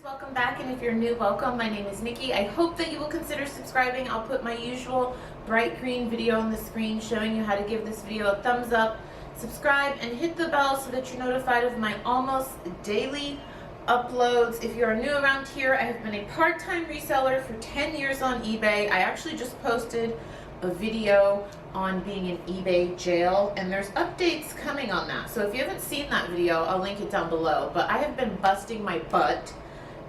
Welcome back, and if you're new, welcome. My name is Nikki. I hope that you will consider subscribing. I'll put my usual bright green video on the screen showing you how to give this video a thumbs up, subscribe, and hit the bell so that you're notified of my almost daily uploads. If you are new around here, I have been a part-time reseller for 10 years on eBay. I actually just posted a video on being in eBay jail, and there's updates coming on that. So if you haven't seen that video, I'll link it down below. But I have been busting my butt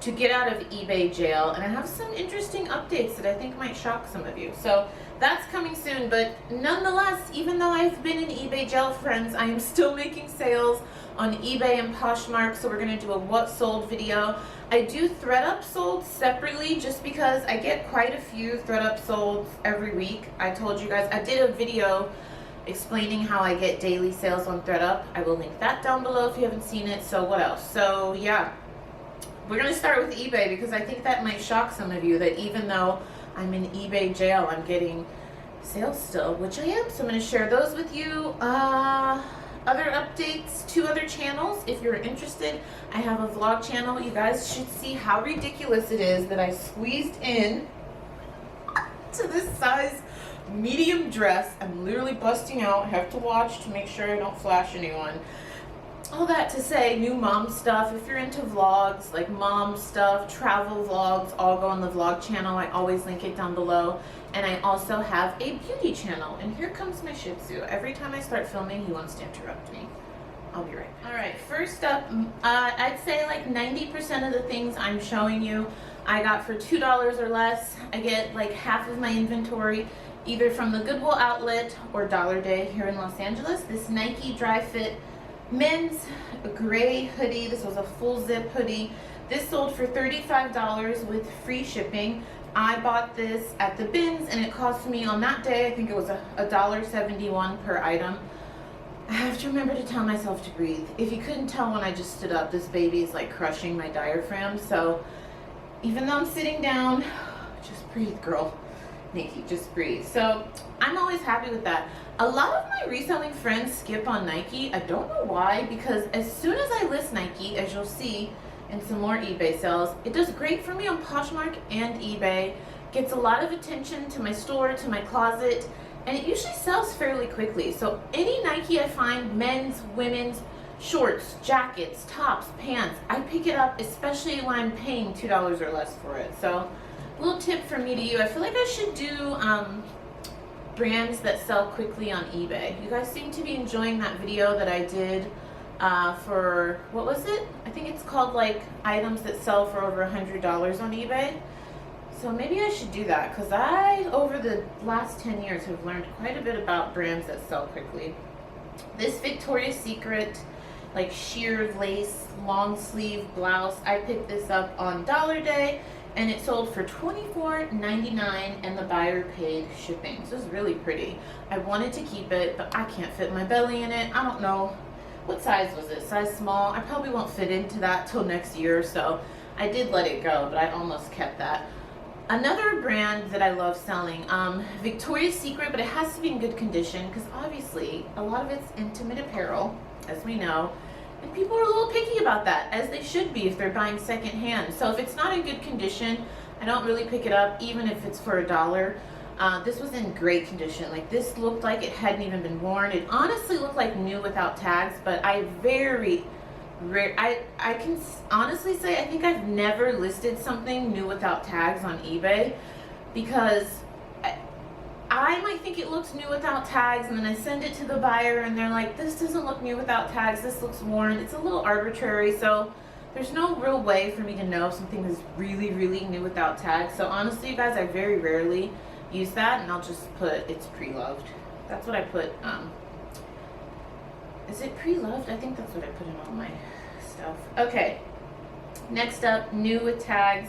to get out of eBay jail, and I have some interesting updates that I think might shock some of you. So that's coming soon, but nonetheless, even though I've been in eBay jail, friends, I am still making sales on eBay and Poshmark. So we're gonna do a what sold video. I do ThredUp sold separately just because I get quite a few ThredUp solds every week. I told you guys, I did a video explaining how I get daily sales on ThredUp. I will link that down below if you haven't seen it. So what else? So yeah, we're gonna start with eBay because I think that might shock some of you that even though I'm in eBay jail, I'm getting sales still, which I am. So I'm gonna share those with you. Other updates, 2 other channels. If you're interested, I have a vlog channel. You guys should see how ridiculous it is that I squeezed in to this size medium dress. I'm literally busting out. I have to watch to make sure I don't flash anyone. All that to say, new mom stuff. If you're into vlogs, like mom stuff, travel vlogs, all go on the vlog channel. I always link it down below. And I also have a beauty channel. And here comes my Shih Tzu. Every time I start filming, he wants to interrupt me. I'll be right back. All right, first up, I'd say like 90% of the things I'm showing you, I got for $2 or less. I get like half of my inventory either from the Goodwill outlet or Dollar Day here in Los Angeles. This Nike Dry Fit men's gray hoodie. This was a full zip hoodie. This sold for $35 with free shipping. I bought this at the bins and it cost me on that day, I think it was $1.71 per item. I have to remember to tell myself to breathe. If you couldn't tell when I just stood up, this baby is like crushing my diaphragm. So even though I'm sitting down, just breathe, girl. Nikki, just breathe. So I'm always happy with that. A lot of my reselling friends skip on Nike. I don't know why, because as soon as I list Nike, as you'll see in some more eBay sales, it does great for me on Poshmark and eBay. Gets a lot of attention to my store, to my closet, and it usually sells fairly quickly. So any Nike I find, men's, women's, shorts, jackets, tops, pants, I pick it up, especially when I'm paying $2 or less for it. So little tip from me to you, I feel like I should do brands that sell quickly on eBay. You guys seem to be enjoying that video that I did for, what was it? I think it's called like items that sell for over $100 on eBay. So maybe I should do that because I, over the last 10 years, have learned quite a bit about brands that sell quickly. This Victoria's Secret like sheer lace long sleeve blouse, I picked this up on Dollar Day and it sold for $24.99 and the buyer paid shipping. So it's really pretty. I wanted to keep it, but I can't fit my belly in it. I don't know. What size was it? Size small? I probably won't fit into that till next year, so I did let it go, but I almost kept that. Another brand that I love selling, Victoria's Secret, but it has to be in good condition because obviously a lot of it's intimate apparel, as we know, and people are a little picky about that, as they should be if they're buying secondhand. So if it's not in good condition, I don't really pick it up, even if it's for $1. This was in great condition. Like this looked like it hadn't even been worn. It honestly looked like new without tags, but I can honestly say I think I've never listed something new without tags on eBay because I might think it looks new without tags and then I send it to the buyer and they're like, this doesn't look new without tags, this looks worn. It's a little arbitrary, so there's no real way for me to know if something is really, really new without tags. So honestly, you guys, I very rarely use that, and I'll just put it's pre-loved. That's what I put. Is it pre-loved? I think that's what I put in all my stuff. Okay, next up, new with tags,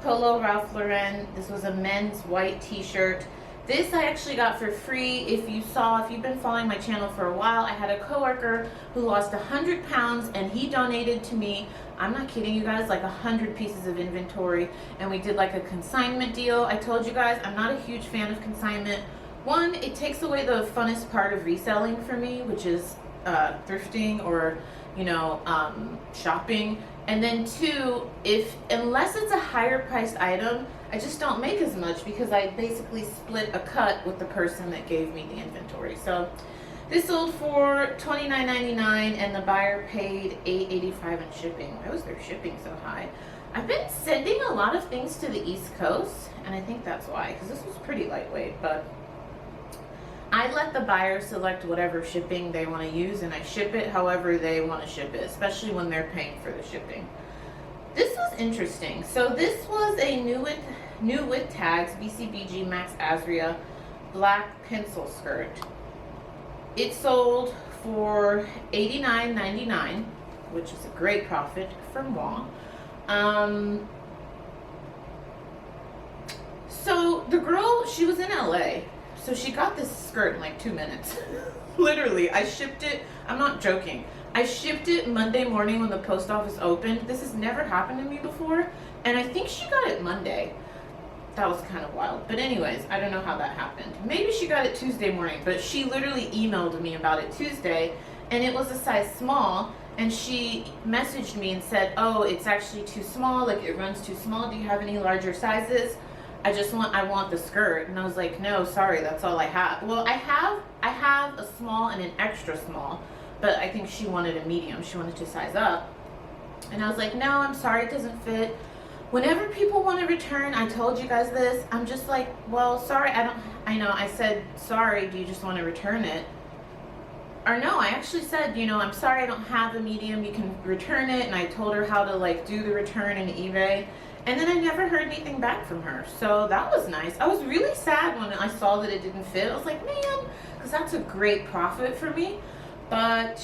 Polo Ralph Lauren. This was a men's white t-shirt. This I actually got for free. If you've been following my channel for a while, I had a coworker who lost 100 pounds and he donated to me, I'm not kidding you guys, like 100 pieces of inventory, and we did like a consignment deal. I told you guys I'm not a huge fan of consignment. One, it takes away the funnest part of reselling for me, which is thrifting or shopping. And then two, unless it's a higher priced item, I just don't make as much because I basically split a cut with the person that gave me the inventory. So this sold for $29.99 and the buyer paid $8.85 in shipping. Why was their shipping so high? I've been sending a lot of things to the East Coast, and I think that's why, because this was pretty lightweight, but I let the buyer select whatever shipping they want to use, and I ship it however they want to ship it, especially when they're paying for the shipping. This was interesting. So this was a new with tags, BCBG Max Azria black pencil skirt. It sold for $89.99, which is a great profit for moi. So the girl, she was in LA. So she got this skirt in like 2 minutes. Literally, I shipped it. I'm not joking. I shipped it Monday morning when the post office opened. This has never happened to me before. And I think she got it Monday. That was kind of wild. But anyways, I don't know how that happened. Maybe she got it Tuesday morning, but she literally emailed me about it Tuesday, and it was a size small, and she messaged me and said, oh, it's actually too small, like it runs too small. Do you have any larger sizes? I want the skirt. And I was like, no, sorry, that's all I have. Well, I have a small and an extra small, but I think she wanted a medium. She wanted to size up. And I was like, no, I'm sorry, it doesn't fit. Whenever people want to return, I told you guys this, I'm just like, well, sorry, I said, sorry, do you just want to return it? Or no, I actually said, I'm sorry, I don't have a medium, you can return it. And I told her how to like do the return in eBay. And then I never heard anything back from her. So that was nice. I was really sad when I saw that it didn't fit. I was like, man, because that's a great profit for me. But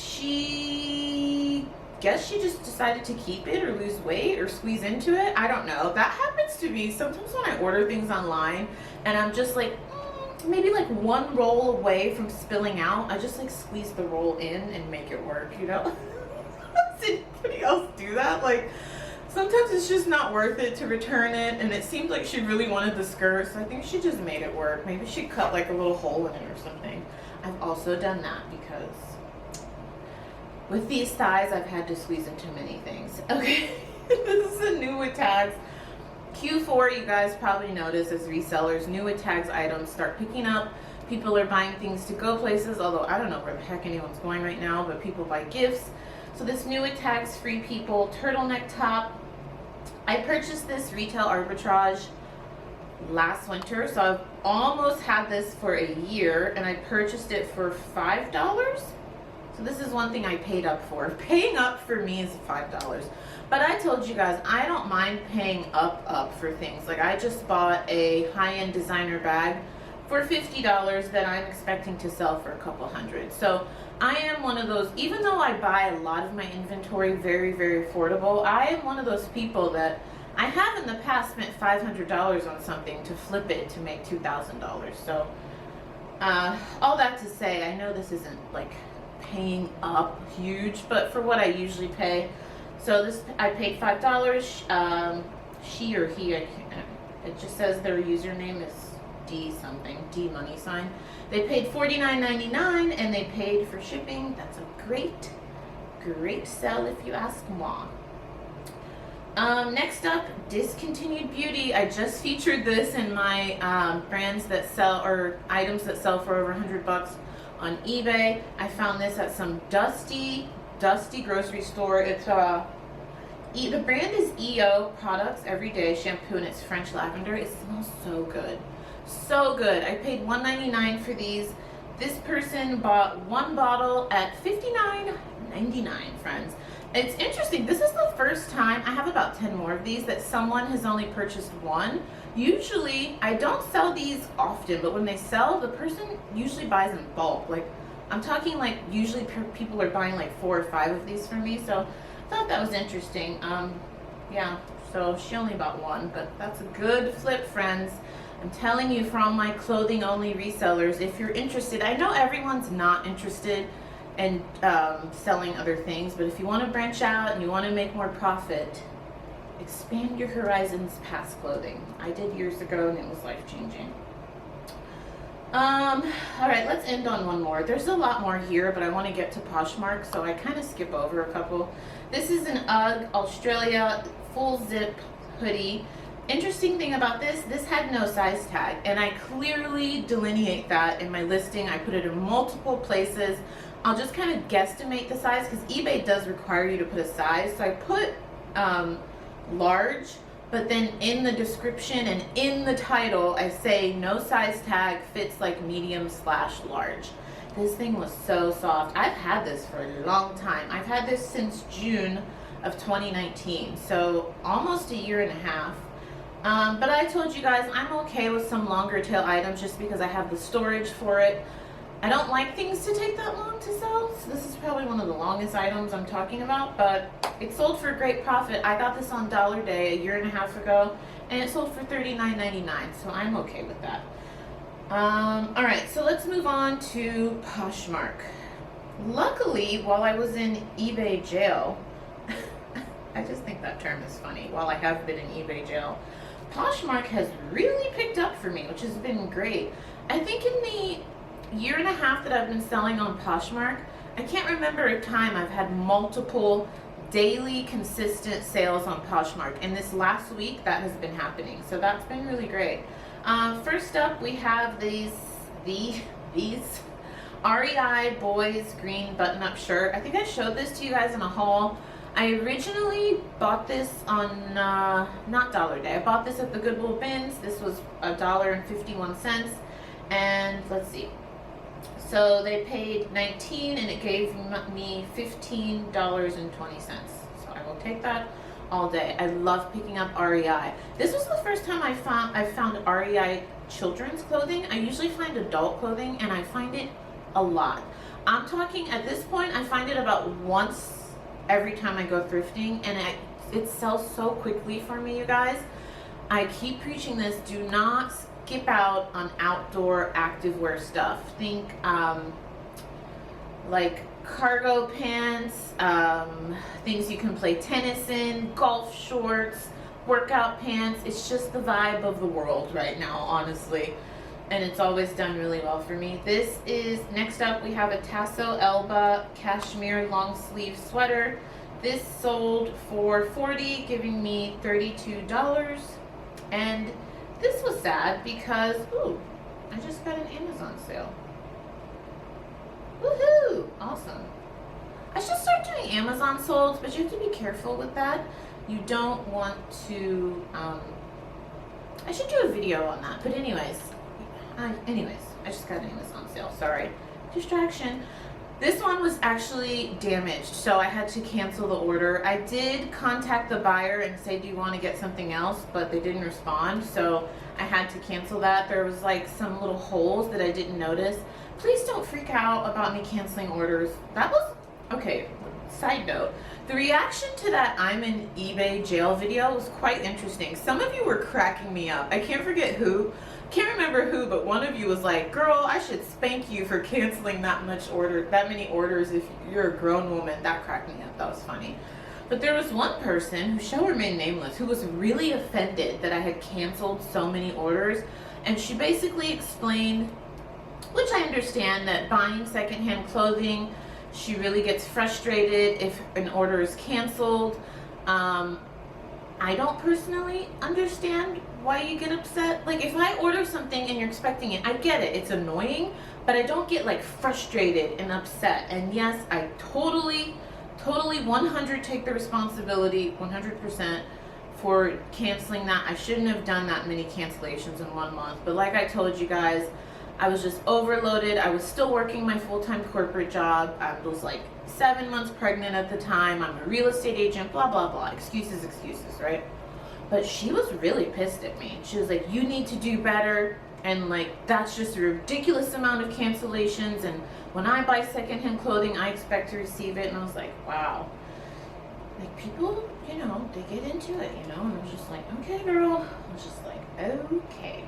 guess she just decided to keep it or lose weight or squeeze into it. I don't know. That happens to me sometimes when I order things online and I'm just like, maybe like one roll away from spilling out. I just like squeeze the roll in and make it work, Does anybody else do that? Like, sometimes it's just not worth it to return it, and it seemed like she really wanted the skirt, so I think she just made it work. Maybe she cut like a little hole in it or something. I've also done that because with these thighs, I've had to squeeze into many things. Okay, this is a new with tags. Q4, you guys probably noticed as resellers, new with tags items start picking up. People are buying things to go places, although I don't know where the heck anyone's going right now, but people buy gifts. So this new with tags Free People turtleneck top. I purchased this retail arbitrage last winter, so I've almost had this for a year, and I purchased it for $5. So this is one thing I paid up for. Paying up for me is $5. But I told you guys, I don't mind paying up for things. Like I just bought a high-end designer bag for $50 that I'm expecting to sell for a couple hundred. So I am one of those, even though I buy a lot of my inventory very, very affordable, I am one of those people that I have in the past spent $500 on something to flip it to make $2,000. So all that to say, I know this isn't like paying up huge, but for what I usually pay. So this, I paid $5. She or he, it just says their username is D something, D money sign. They paid $49.99 and they paid for shipping. That's a great sell if you ask moi. Next up, Discontinued Beauty. I just featured this in my brands that sell, or items that sell for over $100 on eBay. I found this at some dusty grocery store. It's the brand is EO Products Everyday Shampoo, and it's French lavender. It smells so good. So good. I paid $1.99 for these. This person bought one bottle at $59.99, friends. It's interesting. This is the first time, I have about 10 more of these, that someone has only purchased one. Usually, I don't sell these often, but when they sell, the person usually buys in bulk. Like, I'm talking like usually people are buying like 4 or 5 of these from me, so I thought that was interesting. Yeah, so she only bought one, but that's a good flip, friends. I'm telling you, from my clothing only resellers, if you're interested, I know everyone's not interested in selling other things, but if you want to branch out and you want to make more profit, expand your horizons past clothing. I did years ago and it was life-changing. All right, let's end on one more. There's a lot more here, but I want to get to Poshmark, so I kind of skip over a couple. This is an UGG Australia full zip hoodie. Interesting thing about this had no size tag, and I clearly delineate that in my listing. I put it in multiple places. I'll just kind of guesstimate the size because eBay does require you to put a size. So I put large, but then in the description and in the title, I say no size tag, fits like medium/large. This thing was so soft. I've had this for a long time. I've had this since June of 2019, so almost a year and a half. But I told you guys I'm okay with some longer tail items just because I have the storage for it. I don't like things to take that long to sell, so this is probably one of the longest items I'm talking about, but it sold for a great profit. I got this on Dollar Day a year and a half ago, and it sold for $39.99, so I'm okay with that. All right, so let's move on to Poshmark. Luckily, while I was in eBay jail, I just think that term is funny, while I have been in eBay jail, Poshmark has really picked up for me, which has been great. I think in the year and a half that I've been selling on Poshmark, I can't remember a time I've had multiple daily consistent sales on Poshmark, and this last week that has been happening, so that's been really great. First up we have these REI boys green button-up shirt. I think I showed this to you guys in a haul. I originally bought this on not Dollar Day. I bought this at the Goodwill bins. This was $1.51, and let's see. So they paid $19 and it gave me $15.20. So I will take that all day. I love picking up REI. This was the first time I found REI children's clothing. I usually find adult clothing, and I find it a lot. I'm talking at this point, I find it about once every time I go thrifting, and it sells so quickly for me, you guys. I keep preaching this. Do not skip out on outdoor activewear stuff. Think like cargo pants, things you can play tennis in, golf shorts, workout pants. It's just the vibe of the world right now, honestly, and it's always done really well for me. This is, next up we have a Tasso Elba Cashmere long sleeve sweater. This sold for $40, giving me $32, and this was sad because, ooh, I just got an Amazon sale. Woohoo! Awesome. I should start doing Amazon solds, but you have to be careful with that. You don't want to, I should do a video on that, but anyways, I just got an Amazon sale, sorry. Distraction. This one was actually damaged, so I had to cancel the order. I did contact the buyer and say, do you want to get something else? But they didn't respond, so I had to cancel that. There was like some little holes that I didn't notice. Please don't freak out about me canceling orders. That was, okay, side note. The reaction to that I'm in eBay jail video was quite interesting. Some of you were cracking me up. I can't forget who. Can't remember who, but one of you was like, girl, I should spank you for canceling that many orders if you're a grown woman. That cracked me up. That was funny. But there was one person who shall remain nameless who was really offended that I had canceled so many orders, and she basically explained, which I understand, that buying secondhand clothing, she really gets frustrated if an order is canceled. I don't personally understand why you get upset. Like, if I order something and you're expecting it, I get it, it's annoying, but I don't get like frustrated and upset. And yes, I totally 100 take the responsibility 100% for canceling that. I shouldn't have done that many cancellations in 1 month, but like I told you guys, I was just overloaded. I was still working my full-time corporate job. I was like 7 months pregnant at the time. I'm a real estate agent, blah, blah, blah. Excuses, right? But she was really pissed at me. She was like, you need to do better. And like, that's just a ridiculous amount of cancellations. And when I buy secondhand clothing, I expect to receive it. And I was like, wow. Like, people, you know, they get into it, you know? And I was just like, okay, girl. I was just like, okay.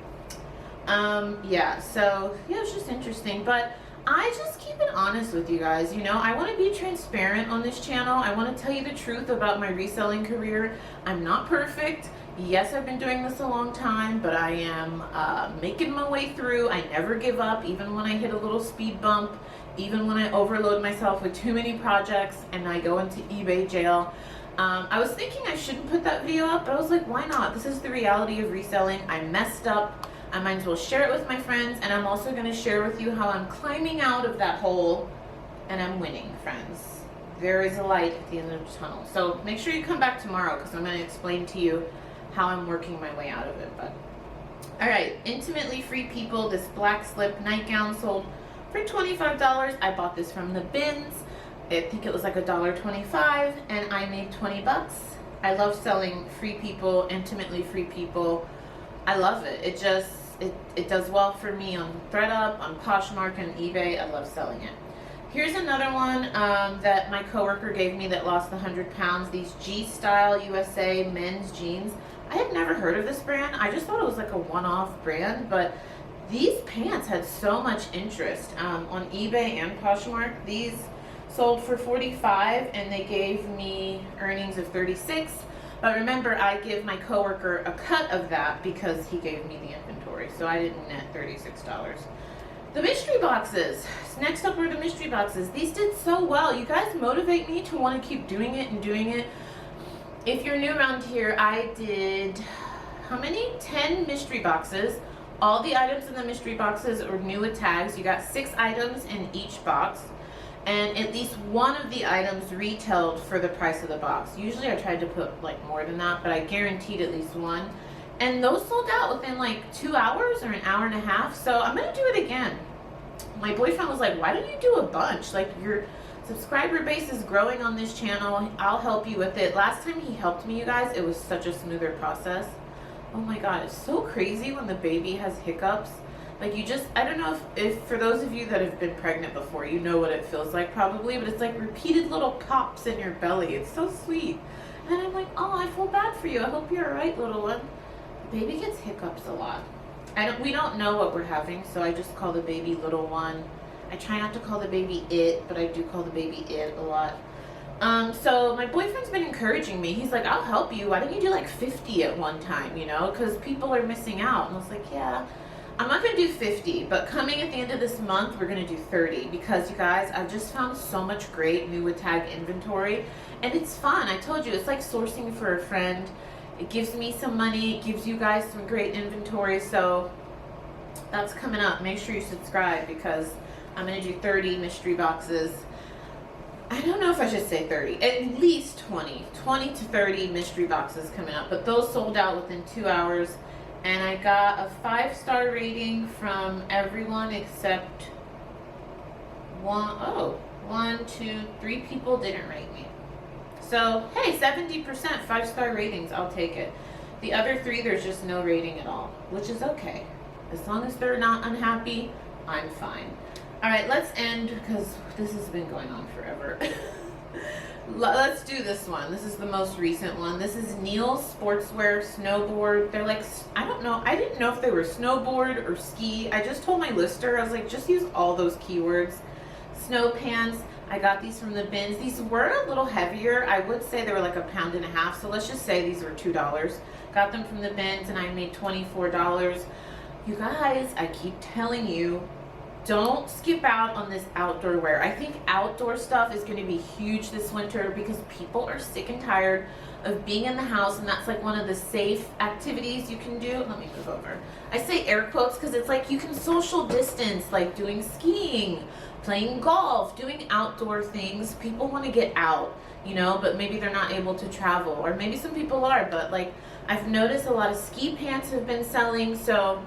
Yeah, so yeah, it's just interesting, but I just keep it honest with you guys. You know, I want to be transparent on this channel. I want to tell you the truth about my reselling career. I'm not perfect. Yes, I've been doing this a long time, but I am making my way through. I never give up, even when I hit a little speed bump, even when I overload myself with too many projects and I go into eBay jail. I was thinking I shouldn't put that video up, but I was like, why not? This is the reality of reselling. I messed up. I might as well share it with my friends, and I'm also going to share with you how I'm climbing out of that hole and I'm winning, friends. There is a light at the end of the tunnel. So make sure you come back tomorrow because I'm going to explain to you how I'm working my way out of it. But all right, Intimately Free People, this black slip nightgown sold for $25. I bought this from the bins. I think it was like $1.25, and I made 20 bucks. I love selling free people, intimately free people. I love it. It does well for me on ThredUp, on Poshmark, and eBay. I love selling it. Here's another one that my coworker gave me that lost 100 pounds. These G-Style USA men's jeans. I had never heard of this brand. I just thought it was like a one-off brand, but these pants had so much interest on eBay and Poshmark. These sold for $45, and they gave me earnings of $36. But remember, I give my coworker a cut of that because he gave me the inventory, so I didn't net $36. The mystery boxes. Next up were the mystery boxes. These did so well. You guys motivate me to want to keep doing it and doing it. If you're new around here, I did, how many? 10 mystery boxes. All the items in the mystery boxes are new with tags. You got 6 items in each box, and at least one of the items retailed for the price of the box. Usually I tried to put like more than that, but I guaranteed at least one. And those sold out within like 2 hours or an hour and a half. So I'm gonna do it again. My boyfriend was like, why don't you do a bunch? Like, your subscriber base is growing on this channel. I'll help you with it. Last time he helped me, you guys, it was such a smoother process. Oh my God, it's so crazy when the baby has hiccups. Like, you just, I don't know if for those of you that have been pregnant before, you know what it feels like probably, but it's like repeated little pops in your belly. It's so sweet. And I'm like, oh, I feel bad for you. I hope you're all right, little one. The baby gets hiccups a lot. We don't know what we're having, so I just call the baby little one. I try not to call the baby it, but I do call the baby it a lot. So my boyfriend's been encouraging me. He's like, I'll help you. Why don't you do like 50 at one time, you know? Because people are missing out. And I was like, yeah, I'm not going to do 50, but coming at the end of this month, we're going to do 30. Because, you guys, I've just found so much great new with tag inventory. And it's fun. I told you, it's like sourcing for a friend. It gives me some money. It gives you guys some great inventory. So that's coming up. Make sure you subscribe because I'm going to do 30 mystery boxes. I don't know if I should say 30. At least 20 to 30 mystery boxes coming up. But those sold out within 2 hours. And I got a 5-star rating from everyone except one, two, 3 people didn't rate me. So, hey, 70% 5-star ratings, I'll take it. The other 3, there's just no rating at all, which is okay. As long as they're not unhappy, I'm fine. All right, let's end because this has been going on forever. Let's do this one. This is the most recent one. This is Neil's Sportswear Snowboard. They're like, I don't know. I didn't know if they were snowboard or ski. I just told my lister, I was like, just use all those keywords. Snow pants. I got these from the bins. These were a little heavier. I would say they were like 1.5 pounds. So let's just say these were $2. Got them from the bins and I made $24. You guys, I keep telling you, don't skip out on this outdoor wear. I think outdoor stuff is going to be huge this winter because people are sick and tired of being in the house, and that's like one of the safe activities you can do. Let me move over. I say air quotes because it's like you can social distance, like doing skiing, playing golf, doing outdoor things. People want to get out, you know, but maybe they're not able to travel, or maybe some people are, but like I've noticed a lot of ski pants have been selling, so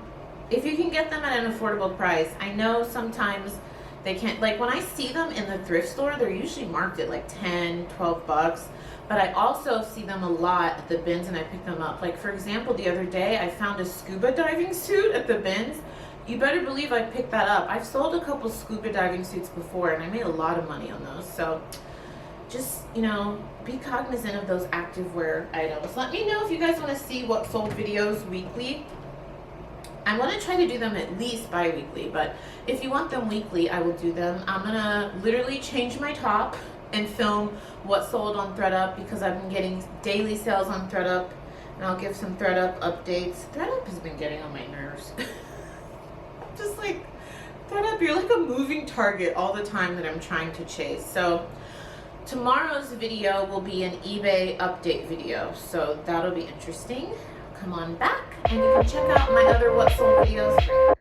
if you can get them at an affordable price. I know sometimes they can't, like when I see them in the thrift store, they're usually marked at like 10, 12 bucks. But I also see them a lot at the bins and I pick them up. Like for example, the other day I found a scuba diving suit at the bins. You better believe I picked that up. I've sold a couple scuba diving suits before and I made a lot of money on those. So just, you know, be cognizant of those activewear items. Let me know if you guys want to see what sold videos weekly. I'm going to try to do them at least bi-weekly, but if you want them weekly, I will do them. I'm going to literally change my top and film what sold on ThredUp because I've been getting daily sales on ThredUp And I'll give some ThreadUp updates. ThreadUp has been getting on my nerves. Just like, ThreadUp, you're like a moving target all the time that I'm trying to chase. So tomorrow's video will be an eBay update video. So that'll be interesting. Come on back and you can check out my other What Sold videos.